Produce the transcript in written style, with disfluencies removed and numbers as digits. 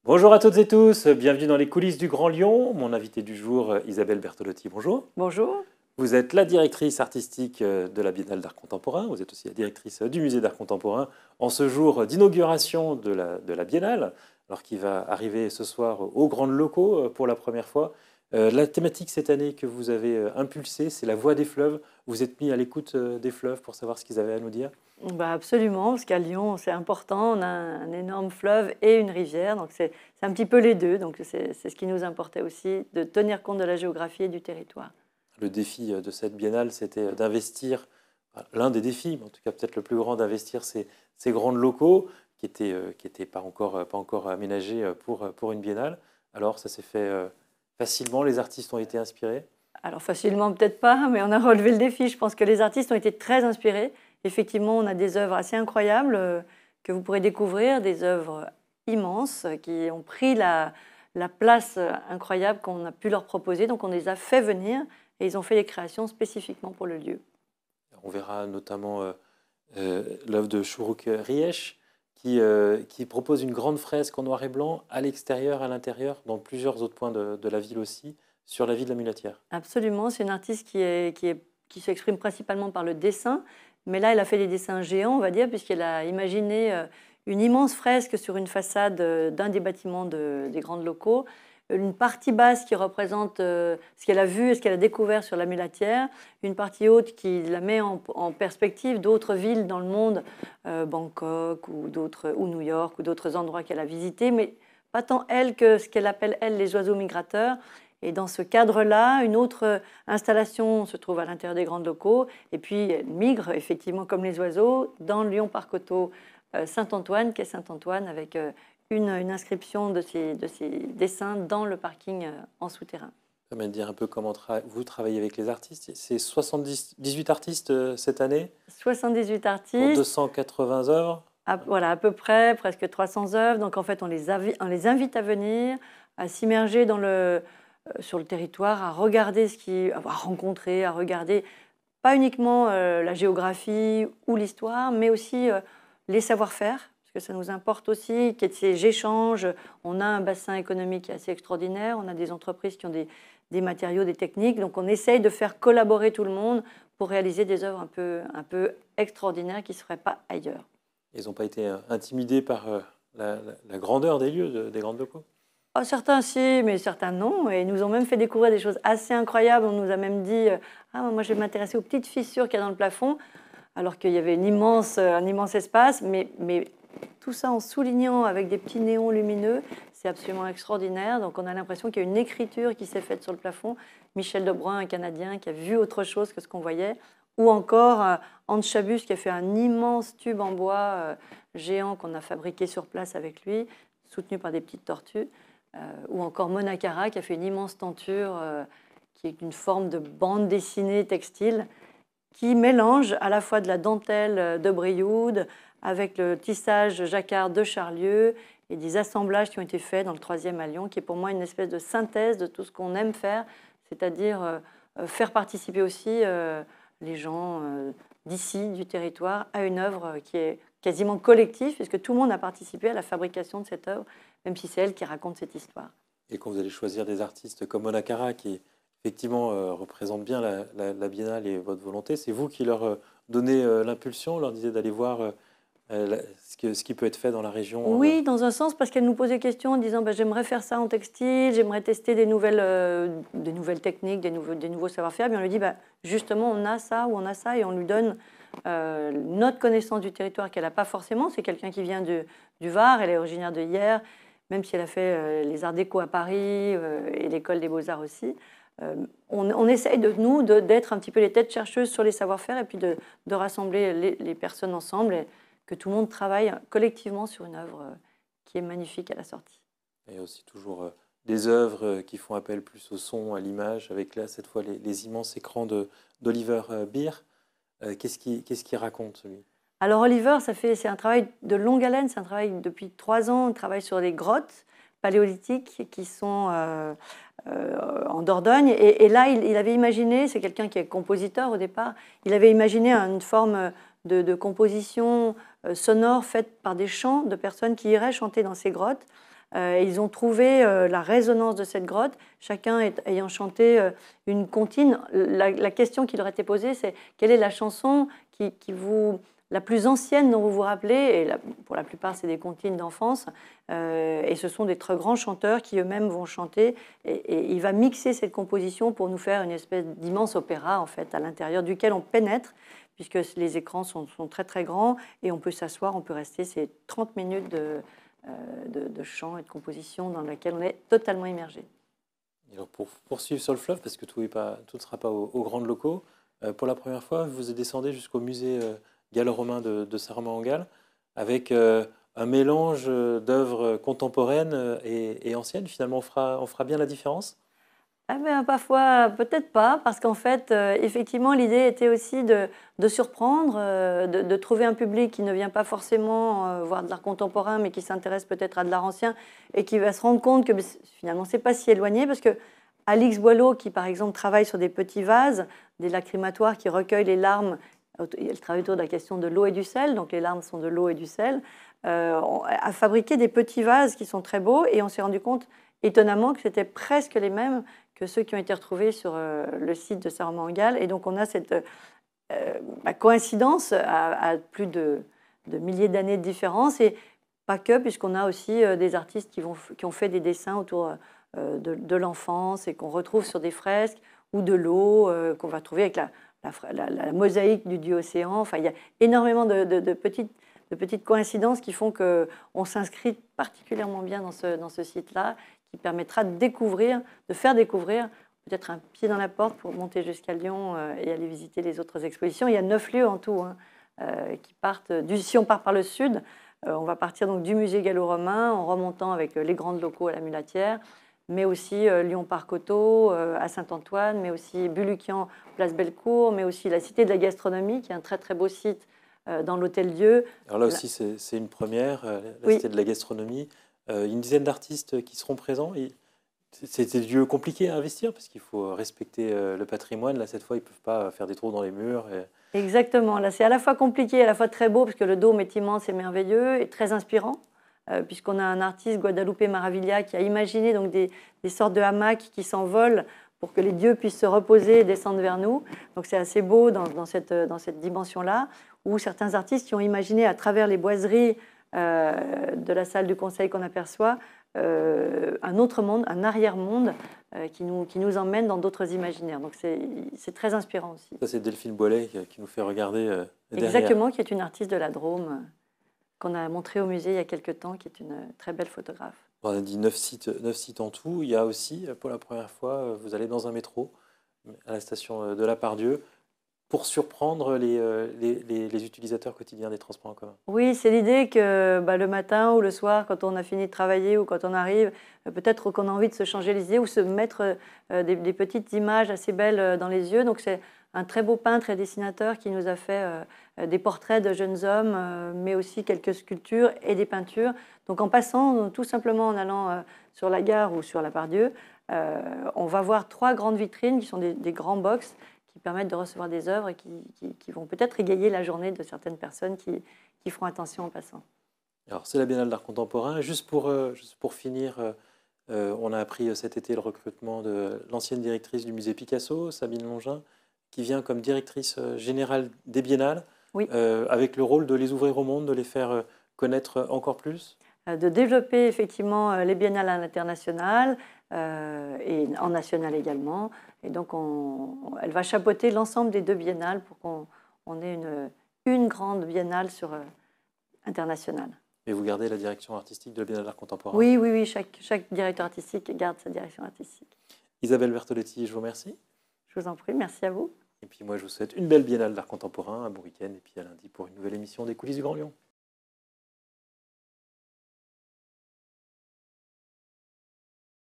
Bonjour à toutes et tous, bienvenue dans les coulisses du Grand Lyon. Mon invité du jour, Isabelle Bertolotti, bonjour. Bonjour. Vous êtes la directrice artistique de la Biennale d'Art Contemporain, vous êtes aussi la directrice du Musée d'Art Contemporain en ce jour d'inauguration de la Biennale, alors qui va arriver ce soir aux Grands Locaux pour la première fois. La thématique cette année que vous avez impulsée, c'est la voix des fleuves. Vous êtes mis à l'écoute des fleuves pour savoir ce qu'ils avaient à nous dire? Absolument, parce qu'à Lyon, c'est important, on a un énorme fleuve et une rivière, donc c'est un petit peu les deux, donc c'est ce qui nous importait aussi, de tenir compte de la géographie et du territoire. Le défi de cette biennale, c'était d'investir, l'un des défis, mais en tout cas peut-être le plus grand, d'investir ces grands locaux qui étaient pas encore aménagés pour une biennale. Alors ça s'est fait facilement, les artistes ont été inspirés. Alors facilement peut-être pas, mais on a relevé le défi. Je pense que les artistes ont été très inspirés. Effectivement, on a des œuvres assez incroyables que vous pourrez découvrir, des œuvres immenses qui ont pris la place incroyable qu'on a pu leur proposer. Donc on les a fait venir et ils ont fait des créations spécifiquement pour le lieu. On verra notamment l'œuvre de Shuruk Riesh qui propose une grande fresque en noir et blanc à l'extérieur, à l'intérieur, dans plusieurs autres points de la ville aussi, sur la vie de la mulatière. Absolument, c'est une artiste qui s'exprime principalement par le dessin, mais là elle a fait des dessins géants, on va dire, puisqu'elle a imaginé une immense fresque sur une façade d'un des bâtiments des grands locaux, une partie basse qui représente ce qu'elle a vu et ce qu'elle a découvert sur la mulatière, une partie haute qui la met en perspective d'autres villes dans le monde, Bangkok ou New York ou d'autres endroits qu'elle a visités, mais pas tant elle que ce qu'elle appelle, elle, les oiseaux migrateurs. Et dans ce cadre-là, une autre installation se trouve à l'intérieur des grands locaux, et puis elle migre effectivement comme les oiseaux dans Lyon-Parc-Auto Saint-Antoine, quai Saint-Antoine, avec une inscription de ces dessins dans le parking en souterrain. Ça permet de dire un peu comment vous travaillez avec les artistes. C'est 18 artistes cette année 78 pour artistes. 280 œuvres. Voilà, à peu près, presque 300 œuvres. Donc en fait, on les invite à venir, à s'immerger sur le territoire, à regarder à rencontrer, à regarder pas uniquement la géographie ou l'histoire, mais aussi les savoir-faire, parce que ça nous importe aussi qu'il y ait ces échanges. On a un bassin économique qui est assez extraordinaire, on a des entreprises qui ont des matériaux, des techniques, donc on essaye de faire collaborer tout le monde pour réaliser des œuvres un peu extraordinaires qui ne se feraient pas ailleurs. Ils n'ont pas été intimidés par la grandeur des lieux, des grandes locaux? Certains si, mais certains non. Et ils nous ont même fait découvrir des choses assez incroyables. On nous a même dit moi je vais m'intéresser aux petites fissures qu'il y a dans le plafond, alors qu'il y avait un immense espace. Mais tout ça en soulignant avec des petits néons lumineux, c'est absolument extraordinaire. Donc on a l'impression qu'il y a une écriture qui s'est faite sur le plafond. Michel Debrun, un Canadien, qui a vu autre chose que ce qu'on voyait. Ou encore Hans Chabus, qui a fait un immense tube en bois géant qu'on a fabriqué sur place avec lui, soutenu par des petites tortues. Ou encore Mona Kara qui a fait une immense tenture qui est une forme de bande dessinée textile qui mélange à la fois de la dentelle de Brioude avec le tissage jacquard de Charlieu et des assemblages qui ont été faits dans le 3e à Lyon, qui est pour moi une espèce de synthèse de tout ce qu'on aime faire, c'est-à-dire faire participer aussi les gens d'ici, du territoire, à une œuvre qui est quasiment collective, puisque tout le monde a participé à la fabrication de cette œuvre, même si c'est elle qui raconte cette histoire. Et quand vous allez choisir des artistes comme Mona Kara, qui effectivement représente bien la Biennale et votre volonté, c'est vous qui leur donnez l'impulsion, leur disiez d'aller voir ce qui peut être fait dans la région? Oui, dans un sens, parce qu'elle nous pose des questions en disant j'aimerais faire ça en textile, j'aimerais tester des nouvelles techniques, des nouveaux savoir-faire. Bien, on lui dit justement, on a ça ou on a ça, et on lui donne notre connaissance du territoire qu'elle n'a pas forcément. C'est quelqu'un qui vient du Var, elle est originaire de Hyères, même si elle a fait les arts déco à Paris et l'école des beaux-arts aussi. On essaye d'être un petit peu les têtes chercheuses sur les savoir-faire et puis de rassembler les personnes ensemble et que tout le monde travaille collectivement sur une œuvre qui est magnifique à la sortie. Il y a aussi toujours des œuvres qui font appel plus au son, à l'image, avec là cette fois les immenses écrans d'Oliver Beer. Qu'est-ce qu'il raconte, lui? Alors Oliver, c'est un travail de longue haleine, c'est un travail depuis 3 ans, on travaille sur des grottes paléolithiques qui sont en Dordogne. Et là, il avait imaginé, c'est quelqu'un qui est compositeur au départ, il avait imaginé une forme de composition sonore faite par des chants de personnes qui iraient chanter dans ces grottes, Ils ont trouvé la résonance de cette grotte, chacun ayant chanté une comptine. La question qui leur a été posée, c'est quelle est la chanson la plus ancienne dont vous vous rappelez, et pour la plupart, c'est des comptines d'enfance, et ce sont des très grands chanteurs qui eux-mêmes vont chanter, et il va mixer cette composition pour nous faire une espèce d'immense opéra, en fait, à l'intérieur duquel on pénètre, puisque les écrans sont très très grands, et on peut s'asseoir, on peut rester ces 30 minutes de chant et de composition dans laquelle on est totalement immergé. Alors pour poursuivre sur le fleuve, parce que tout ne sera pas aux grands locaux, pour la première fois, vous descendez jusqu'au musée gallo-romain de Saruman-en-Galles, avec un mélange d'œuvres contemporaines et anciennes. Finalement, on fera bien la différence? Ah ben, parfois, peut-être pas, parce qu'en fait, effectivement, l'idée était aussi de surprendre, de trouver un public qui ne vient pas forcément voir de l'art contemporain, mais qui s'intéresse peut-être à de l'art ancien, et qui va se rendre compte que finalement, c'est pas si éloigné, parce que Alix Boileau, qui par exemple travaille sur des petits vases, des lacrymatoires qui recueillent les larmes, elle travaille autour de la question de l'eau et du sel, donc les larmes sont de l'eau et du sel, a fabriqué des petits vases qui sont très beaux, et on s'est rendu compte étonnamment que c'était presque les mêmes que ceux qui ont été retrouvés sur le site de Saruman-en-Galles. Et donc on a cette coïncidence à plus de milliers d'années de différence, et pas que, puisqu'on a aussi des artistes qui ont fait des dessins autour de l'enfance et qu'on retrouve sur des fresques, ou de l'eau qu'on va trouver avec la mosaïque du dieu océan. Enfin, il y a énormément de petites coïncidences qui font qu'on s'inscrit particulièrement bien dans ce site-là, qui permettra de faire découvrir peut-être un pied dans la porte pour monter jusqu'à Lyon et aller visiter les autres expositions. Il y a 9 lieux en tout, qui partent si on part par le sud, on va partir donc du musée gallo-romain en remontant avec les grandes locaux à la Mulatière, mais aussi Lyon-Parc-Auto à Saint-Antoine, mais aussi Bulukian, place Bellecour, mais aussi la Cité de la Gastronomie, qui est un très très beau site dans l'Hôtel-Dieu. Alors là aussi, c'est une première, la Oui. Cité de la Gastronomie. Une dizaine d'artistes qui seront présents. C'est des lieux compliqués à investir parce qu'il faut respecter le patrimoine. Là, cette fois, ils ne peuvent pas faire des trous dans les murs. Exactement. Là, c'est à la fois compliqué, à la fois très beau, parce que le dôme est immense et merveilleux, et très inspirant, puisqu'on a un artiste, Guadalupe Maravilla, qui a imaginé donc des sortes de hamacs qui s'envolent pour que les dieux puissent se reposer et descendre vers nous. Donc c'est assez beau dans cette dimension-là, où certains artistes qui ont imaginé à travers les boiseries de la salle du conseil qu'on aperçoit, un autre monde, un arrière-monde qui nous emmène dans d'autres imaginaires. Donc c'est très inspirant aussi. Ça, c'est Delphine Boilet qui nous fait regarder derrière. Exactement, qui est une artiste de la Drôme, qu'on a montrée au musée il y a quelques temps, qui est une très belle photographe. On a dit 9 sites en tout. Il y a aussi, pour la première fois, vous allez dans un métro à la station de la Part-Dieu pour surprendre les utilisateurs quotidiens des transports en commun. Oui, c'est l'idée que le matin ou le soir, quand on a fini de travailler ou quand on arrive, peut-être qu'on a envie de se changer les idées ou se mettre des petites images assez belles dans les yeux. Donc c'est un très beau peintre et dessinateur qui nous a fait des portraits de jeunes hommes, mais aussi quelques sculptures et des peintures. Donc en passant, tout simplement en allant sur la gare ou sur la Part-Dieu, on va voir 3 grandes vitrines qui sont des grands box qui permettent de recevoir des œuvres et qui vont peut-être égayer la journée de certaines personnes qui feront attention en passant. Alors, c'est la Biennale d'art contemporain. Juste pour finir, on a appris cet été le recrutement de l'ancienne directrice du musée Picasso, Sabine Longin, qui vient comme directrice générale des biennales, oui. Avec le rôle de les ouvrir au monde, de les faire connaître encore plus. De développer effectivement les biennales à l'international et en national également. Et donc, elle va chapeauter l'ensemble des 2 biennales pour qu'on ait une grande biennale internationale. Et vous gardez la direction artistique de la Biennale d'art contemporain? Oui. Chaque directeur artistique garde sa direction artistique. Isabelle Bertoletti, je vous remercie. Je vous en prie, merci à vous. Et puis moi, je vous souhaite une belle Biennale d'art contemporain, un bon week-end, et puis à lundi pour une nouvelle émission des Coulisses du Grand Lyon.